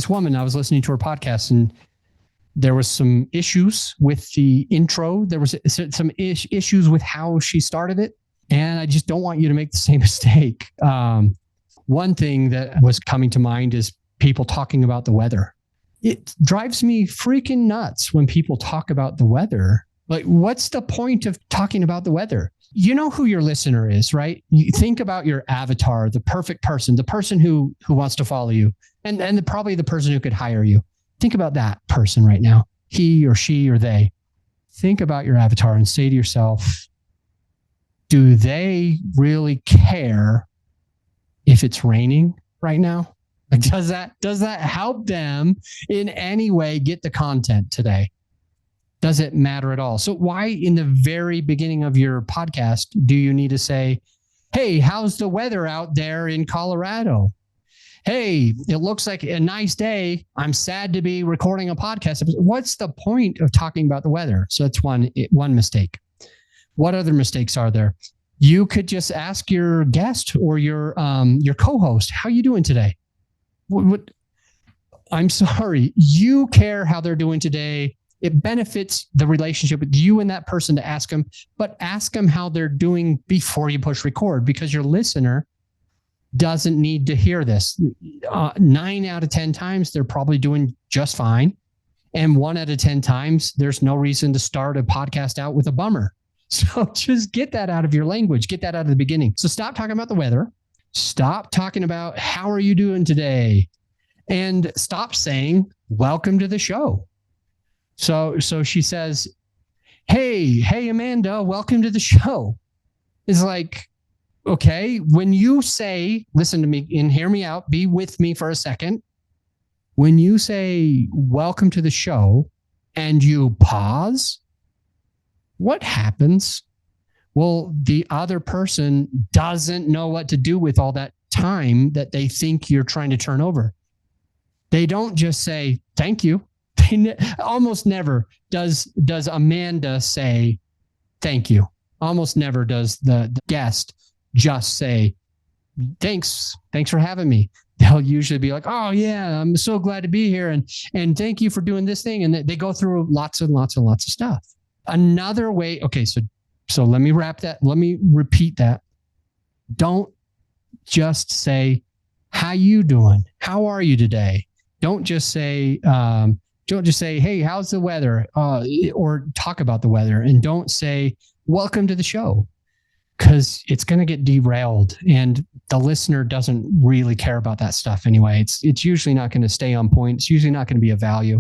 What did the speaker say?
this woman, I was listening to her podcast, and there was some issues with the intro. There was some issues with how she started it. And I just don't want you to make the same mistake. One thing that was coming to mind is people talking about the weather. It drives me freaking nuts when people talk about the weather. Like, what's the point of talking about the weather? You know who your listener is, right? You think about your avatar, the perfect person, the person who wants to follow you, and probably the person who could hire you. Think about that person right now, he or she or they. Think about your avatar and say to yourself, do they really care if it's raining right now? Like, does that help them in any way get the content today? Does it matter at all? So why in the very beginning of your podcast do you need to say, hey, how's the weather out there in Colorado? Hey, it looks like a nice day. I'm sad to be recording a podcast. What's the point of talking about the weather? So that's one mistake. What other mistakes are there? You could just ask your guest or your co-host, how you doing today? What? I'm sorry. You care how they're doing today. It benefits the relationship with you and that person to ask them, but ask them how they're doing before you push record, because your listener doesn't need to hear this. 9 out of 10 times, they're probably doing just fine. And 1 out of 10 times, there's no reason to start a podcast out with a bummer. So just get that out of your language. Get that out of the beginning. So stop talking about the weather. Stop talking about how are you doing today? And stop saying, welcome to the show. So she says, hey, Amanda, welcome to the show. It's like, okay, when you say, listen to me and hear me out, be with me for a second. When you say, welcome to the show, and you pause, what happens? Well, the other person doesn't know what to do with all that time that they think you're trying to turn over. They don't just say, thank you. Almost never does Amanda say, thank you. Almost never does the guest just say, thanks for having me. They'll usually be like, oh yeah, I'm so glad to be here. And thank you for doing this thing. And they go through lots and lots and lots of stuff. Another way. Okay. So let me wrap that. Let me repeat that. Don't just say, how you doing? How are you today? Don't just say, hey, how's the weather? Or talk about the weather. And don't say, welcome to the show, because it's going to get derailed and the listener doesn't really care about that stuff anyway. It's usually not going to stay on point. It's usually not going to be of value.